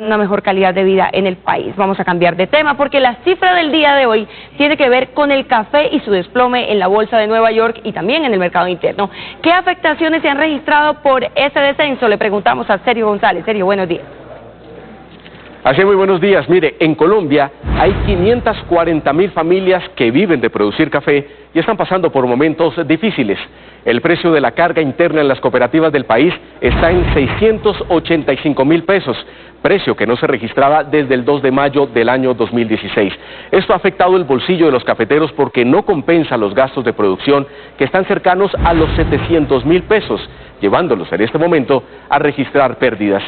una mejor calidad de vida en el país. Vamos a cambiar de tema porque la cifra del día de hoy tiene que ver con el café y su desplome en la bolsa de Nueva York y también en el mercado interno. ¿Qué afectaciones se han registrado por ese descenso? Le preguntamos a Sergio González. Sergio, buenos días. Así, muy buenos días. Mire, en Colombia hay 540.000 familias que viven de producir café y están pasando por momentos difíciles. El precio de la carga interna en las cooperativas del país está en 685.000 pesos, precio que no se registraba desde el 2 de mayo del año 2016. Esto ha afectado el bolsillo de los cafeteros porque no compensa los gastos de producción que están cercanos a los 700.000 pesos, llevándolos en este momento a registrar pérdidas.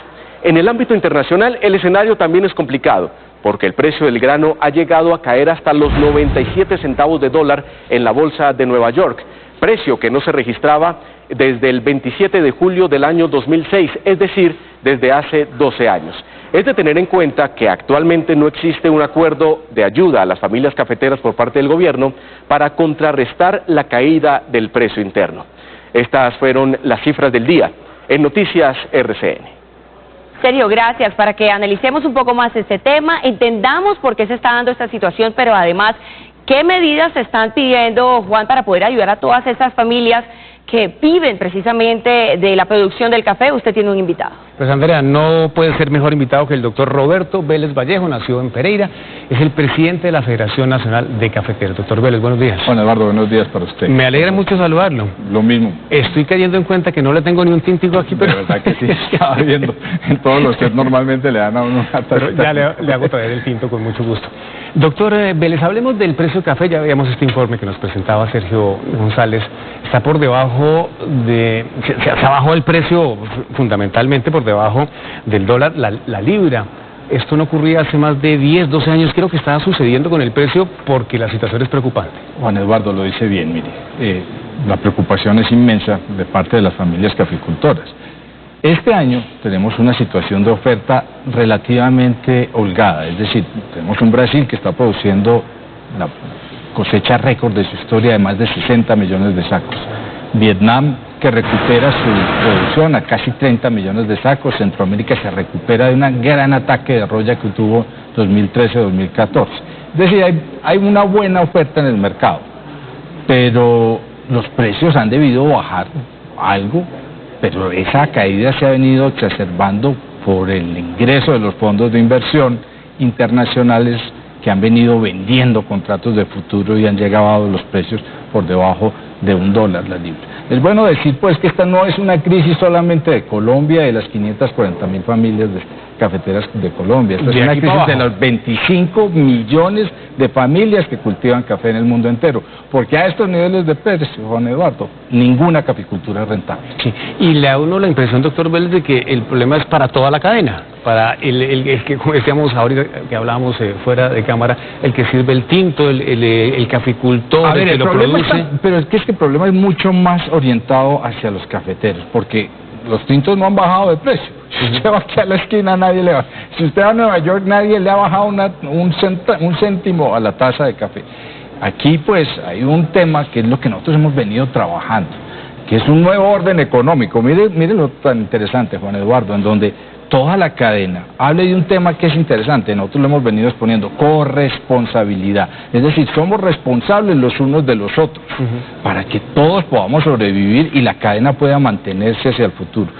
En el ámbito internacional, el escenario también es complicado, porque el precio del grano ha llegado a caer hasta los 97 centavos de dólar en la bolsa de Nueva York, precio que no se registraba desde el 27 de julio del año 2006, es decir, desde hace 12 años. Es de tener en cuenta que actualmente no existe un acuerdo de ayuda a las familias cafeteras por parte del gobierno para contrarrestar la caída del precio interno. Estas fueron las cifras del día. En Noticias RCN. Sergio, gracias. Para que analicemos un poco más este tema, entendamos por qué se está dando esta situación, pero además, ¿qué medidas se están pidiendo, Juan, para poder ayudar a todas esas familias que viven precisamente de la producción del café? Usted tiene un invitado. Pues Andrea, no puede ser mejor invitado que el doctor Roberto Vélez Vallejo, nació en Pereira, es el presidente de la Federación Nacional de Cafeteros. Doctor Vélez, buenos días. Juan Eduardo, buenos días para usted. Me alegra mucho saludarlo. Lo mismo. Estoy cayendo en cuenta que no le tengo ni un tintico aquí, pero... De verdad que sí, estaba viendo en todos los que normalmente le dan a uno una taza. Pero ya le hago traer el tinto con mucho gusto. Doctor Vélez, hablemos del precio del café. Ya veíamos este informe que nos presentaba Sergio González. Está por debajo de... Se ha bajado el precio fundamentalmente por debajo del dólar, la libra. Esto no ocurría hace más de 10, 12 años. Creo que está sucediendo con el precio porque la situación es preocupante. Juan Eduardo lo dice bien, mire. La preocupación es inmensa de parte de las familias caficultoras. Este año tenemos una situación de oferta relativamente holgada, es decir, tenemos un Brasil que está produciendo la cosecha récord de su historia de más de 60 millones de sacos. Vietnam, que recupera su producción a casi 30 millones de sacos. Centroamérica se recupera de un gran ataque de roya que tuvo 2013-2014. Es decir, hay una buena oferta en el mercado, pero los precios han debido bajar algo, pero esa caída se ha venido exacerbando por el ingreso de los fondos de inversión internacionales que han venido vendiendo contratos de futuro y han llegado los precios por debajo de $1 la libra. Es bueno decir pues que esta no es una crisis solamente de Colombia, de las 540.000 familias cafeteras de Colombia. Esto es una crisis de los 25 millones de familias que cultivan café en el mundo entero. Porque a estos niveles de precio, Juan Eduardo, ninguna caficultura es rentable. Sí. Y le da uno la impresión, doctor Vélez, de que el problema es para toda la cadena. Para el que, como decíamos ahorita que hablábamos fuera de cámara, el que sirve el tinto, el caficultor, el que lo produce. Pero es que este problema es mucho más orientado hacia los cafeteros, porque los tintos no han bajado de precio. Si usted va aquí a la esquina, nadie le va. Si usted va a Nueva York, nadie le ha bajado un céntimo a la taza de café. Aquí pues hay un tema que es lo que nosotros hemos venido trabajando, que es un nuevo orden económico. Mire lo tan interesante, Juan Eduardo, en donde toda la cadena hable de un tema que es interesante. Nosotros lo hemos venido exponiendo: corresponsabilidad. Es decir, somos responsables los unos de los otros para que todos podamos sobrevivir y la cadena pueda mantenerse hacia el futuro.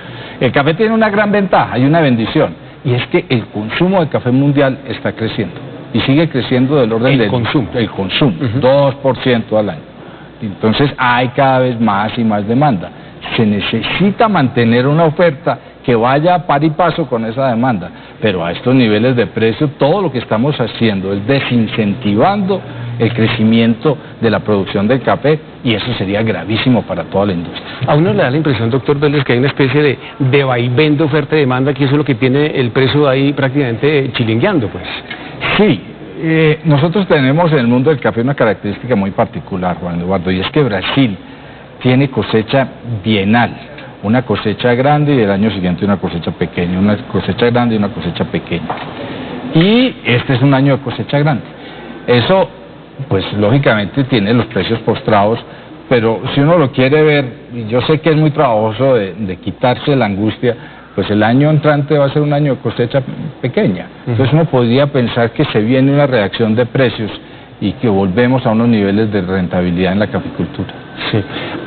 El café tiene una gran ventaja y una bendición, y es que el consumo de café mundial está creciendo y sigue creciendo del orden del consumo. El consumo, 2% al año. Entonces hay cada vez más y más demanda. Se necesita mantener una oferta que vaya a par y paso con esa demanda, pero a estos niveles de precio todo lo que estamos haciendo es desincentivando el crecimiento de la producción del café, y eso sería gravísimo para toda la industria. A uno le da la impresión, doctor Vélez, que hay una especie de vaivén de oferta y demanda, que eso es lo que tiene el precio ahí prácticamente chilingueando, pues. Sí, nosotros tenemos en el mundo del café una característica muy particular, Juan Eduardo, y es que Brasil tiene cosecha bienal. Una cosecha grande y el año siguiente una cosecha pequeña, una cosecha grande y una cosecha pequeña. Y este es un año de cosecha grande. Eso, pues lógicamente tiene los precios postrados, pero si uno lo quiere ver, y yo sé que es muy trabajoso de quitarse la angustia, pues el año entrante va a ser un año de cosecha pequeña. Entonces uno podría pensar que se viene una reacción de precios y que volvemos a unos niveles de rentabilidad en la caficultura. Sí.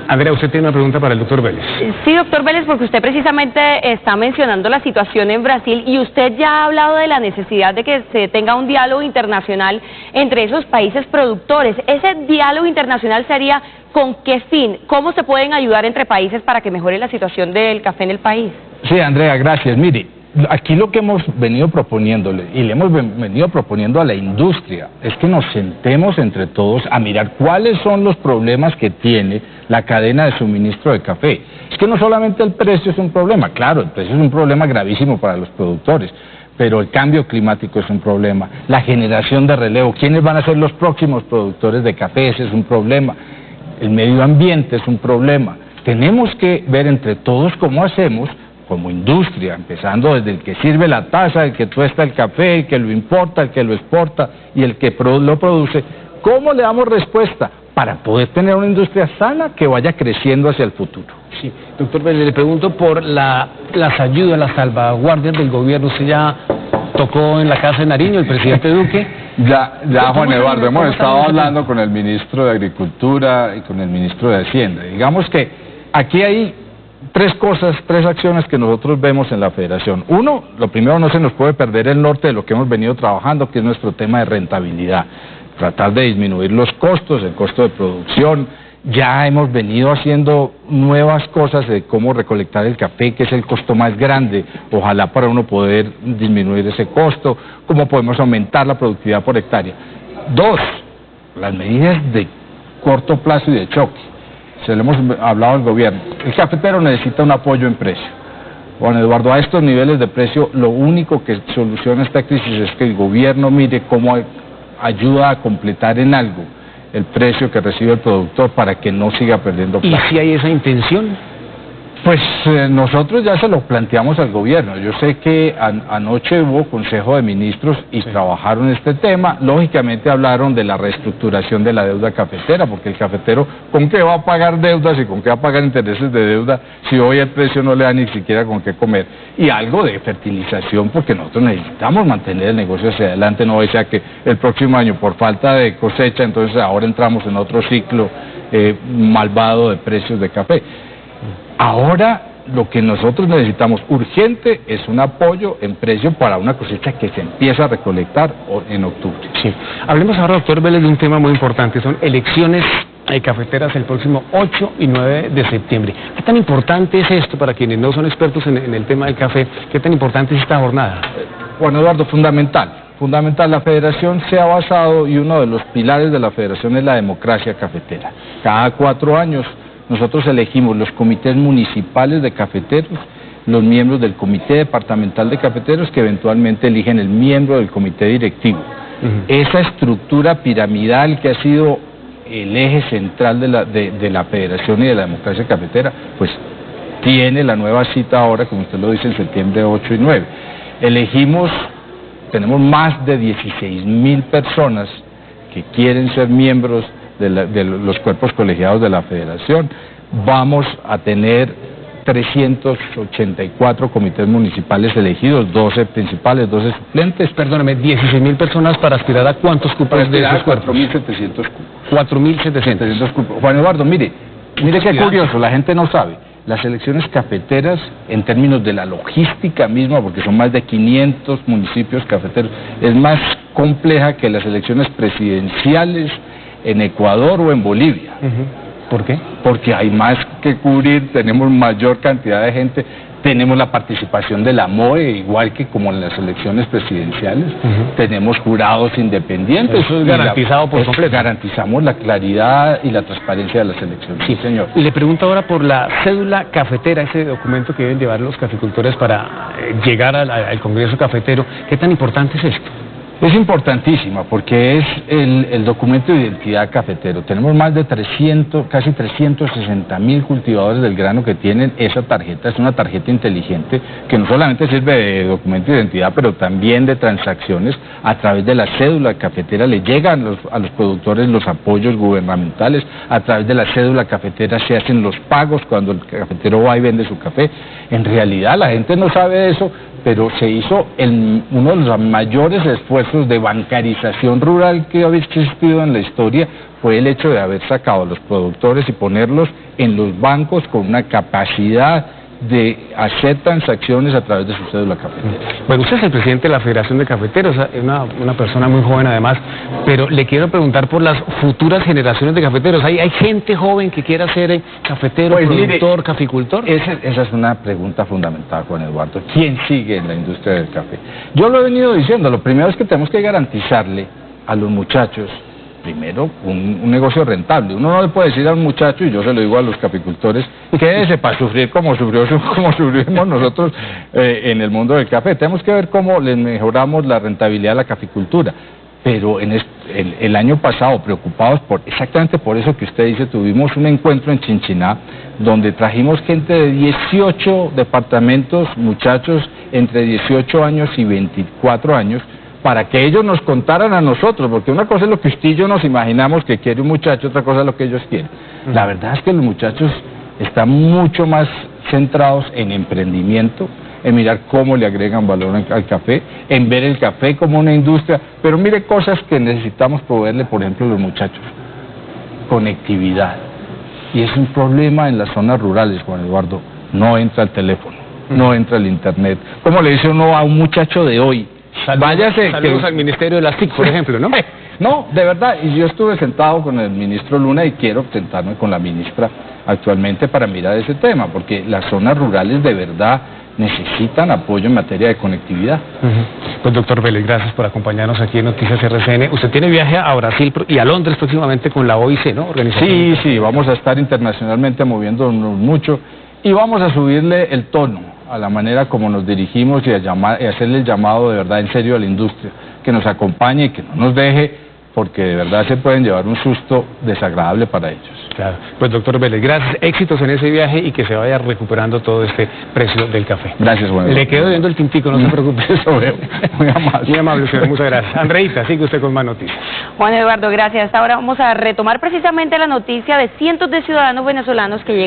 Andrea, usted tiene una pregunta para el doctor Vélez. Sí, doctor Vélez, porque usted precisamente está mencionando la situación en Brasil y usted ya ha hablado de la necesidad de que se tenga un diálogo internacional entre esos países productores. ¿Ese diálogo internacional sería con qué fin? ¿Cómo se pueden ayudar entre países para que mejore la situación del café en el país? Sí, Andrea, gracias. Mire, aquí lo que hemos venido proponiéndole, y le hemos venido proponiendo a la industria, es que nos sentemos entre todos a mirar cuáles son los problemas que tiene la cadena de suministro de café. Es que no solamente el precio es un problema, claro, el precio es un problema gravísimo para los productores, pero el cambio climático es un problema, la generación de relevo, quiénes van a ser los próximos productores de café, ese es un problema, el medio ambiente es un problema. Tenemos que ver entre todos cómo hacemos como industria, empezando desde el que sirve la taza, el que tuesta el café, el que lo importa, el que lo exporta y el que lo produce, ¿cómo le damos respuesta para poder tener una industria sana que vaya creciendo hacia el futuro? Sí, doctor Vélez, le pregunto por las ayudas, las salvaguardias del gobierno. Usted ya tocó en la Casa de Nariño, el presidente Duque. Ya, Juan Eduardo, hemos estado hablando con el ministro de Agricultura y con el ministro de Hacienda. Digamos que aquí hay tres acciones que nosotros vemos en la federación. Uno, lo primero, no se nos puede perder el norte de lo que hemos venido trabajando, que es nuestro tema de rentabilidad. Tratar de disminuir los costos, el costo de producción. Ya hemos venido haciendo nuevas cosas de cómo recolectar el café, que es el costo más grande. Ojalá para uno poder disminuir ese costo, cómo podemos aumentar la productividad por hectárea. Dos, las medidas de corto plazo y de choque. Se lo hemos hablado al gobierno. El cafetero necesita un apoyo en precio. Juan Eduardo, a estos niveles de precio, lo único que soluciona esta crisis es que el gobierno mire cómo ayuda a completar en algo el precio que recibe el productor para que no siga perdiendo plata. ¿Y si hay esa intención? Pues nosotros ya se lo planteamos al gobierno. Yo sé que anoche hubo Consejo de Ministros y trabajaron este tema. Lógicamente hablaron de la reestructuración de la deuda cafetera, porque el cafetero, ¿con qué va a pagar deudas y con qué va a pagar intereses de deuda si hoy el precio no le da ni siquiera con qué comer? Y algo de fertilización, porque nosotros necesitamos mantener el negocio hacia adelante, no sea que el próximo año por falta de cosecha, entonces ahora entramos en otro ciclo malvado de precios de café. Ahora lo que nosotros necesitamos urgente es un apoyo en precio para una cosecha que se empieza a recolectar en octubre. Sí. Hablemos ahora, doctor Vélez, de un tema muy importante, son elecciones cafeteras el próximo 8 y 9 de septiembre. ¿Qué tan importante es esto para quienes no son expertos en el tema del café? ¿Qué tan importante es esta jornada? Juan Eduardo, fundamental. La federación se ha basado, y uno de los pilares de la federación es la democracia cafetera. Cada 4 años nosotros elegimos los comités municipales de cafeteros, los miembros del comité departamental de cafeteros, que eventualmente eligen el miembro del comité directivo. Esa estructura piramidal que ha sido el eje central de la federación y de la democracia cafetera, pues tiene la nueva cita ahora, como usted lo dice, en septiembre 8 y 9. Tenemos más de 16.000 personas que quieren ser miembros de los cuerpos colegiados de la federación. Vamos a tener 384 comités municipales elegidos, 12 principales, 12 suplentes. Perdóname, 16.000 personas para aspirar a cuántos cupos de esos cuerpos. 4.700 cupos. 4.700 cupos. Juan Eduardo, mire qué curioso, la gente no sabe. Las elecciones cafeteras, en términos de la logística misma, porque son más de 500 municipios cafeteros, es más compleja que las elecciones presidenciales en Ecuador o en Bolivia. ¿Por qué? Porque hay más que cubrir, tenemos mayor cantidad de gente, tenemos la participación de la MOE, igual que como en las elecciones presidenciales, tenemos jurados independientes. Eso es garantizado por completo. Garantizamos la claridad y la transparencia de las elecciones. Sí, señor. Le pregunto ahora por la cédula cafetera, ese documento que deben llevar los caficultores para llegar al Congreso Cafetero. ¿Qué tan importante es esto? Es importantísima porque es el documento de identidad cafetero. Tenemos más de casi 360.000 cultivadores del grano que tienen esa tarjeta. Es una tarjeta inteligente que no solamente sirve de documento de identidad, pero también de transacciones. A través de la cédula cafetera le llegan a los productores los apoyos gubernamentales. A través de la cédula cafetera se hacen los pagos cuando el cafetero va y vende su café. En realidad la gente no sabe eso, pero se hizo uno de los mayores esfuerzos de bancarización rural que ha existido en la historia, fue el hecho de haber sacado a los productores y ponerlos en los bancos con una capacidad de hacer transacciones a través de su cédula cafetera. Bueno, usted es el presidente de la Federación de Cafeteros, es una persona muy joven además, pero le quiero preguntar por las futuras generaciones de cafeteros. ¿Hay gente joven que quiera ser cafetero, pues, productor, caficultor? Esa es una pregunta fundamental, Juan Eduardo. ¿Quién sigue en la industria del café? Yo lo he venido diciendo, lo primero es que tenemos que garantizarle a los muchachos, primero, un negocio rentable. Uno no le puede decir a un muchacho, y yo se lo digo a los caficultores, quédese para sufrir como sufrimos nosotros en el mundo del café. Tenemos que ver cómo les mejoramos la rentabilidad de la caficultura. Pero el año pasado, preocupados exactamente por eso que usted dice, tuvimos un encuentro en Chinchiná, donde trajimos gente de 18 departamentos, muchachos entre 18 años y 24 años, para que ellos nos contaran a nosotros, porque una cosa es lo que usted y yo nos imaginamos que quiere un muchacho, otra cosa es lo que ellos quieren. La verdad es que los muchachos están mucho más centrados en emprendimiento, en mirar cómo le agregan valor al café, en ver el café como una industria, pero mire cosas que necesitamos proveerle, por ejemplo, a los muchachos. Conectividad. Y es un problema en las zonas rurales, Juan Eduardo. No entra el teléfono, no entra el internet. ¿Cómo le dice uno a un muchacho de hoy? Saludos al Ministerio de las TIC, por ejemplo, ¿no? No, de verdad, y yo estuve sentado con el ministro Luna y quiero sentarme con la ministra actualmente para mirar ese tema, porque las zonas rurales de verdad necesitan apoyo en materia de conectividad. Pues doctor Vélez, gracias por acompañarnos aquí en Noticias RCN. Usted tiene viaje a Brasil y a Londres próximamente con la OIC, ¿no? Sí, vamos a estar internacionalmente moviéndonos mucho y vamos a subirle el tono a la manera como nos dirigimos y hacerle el llamado de verdad en serio a la industria, que nos acompañe y que no nos deje, porque de verdad se pueden llevar un susto desagradable para ellos. Claro. Pues doctor Vélez, gracias, éxitos en ese viaje y que se vaya recuperando todo este precio del café. Gracias, bueno. Le quedo viendo el tintico, no se preocupe. Muy amable. Muy amable, señor, muchas gracias. Andreita, sigue usted con más noticias. Juan Eduardo, gracias. Ahora vamos a retomar precisamente la noticia de cientos de ciudadanos venezolanos que llegan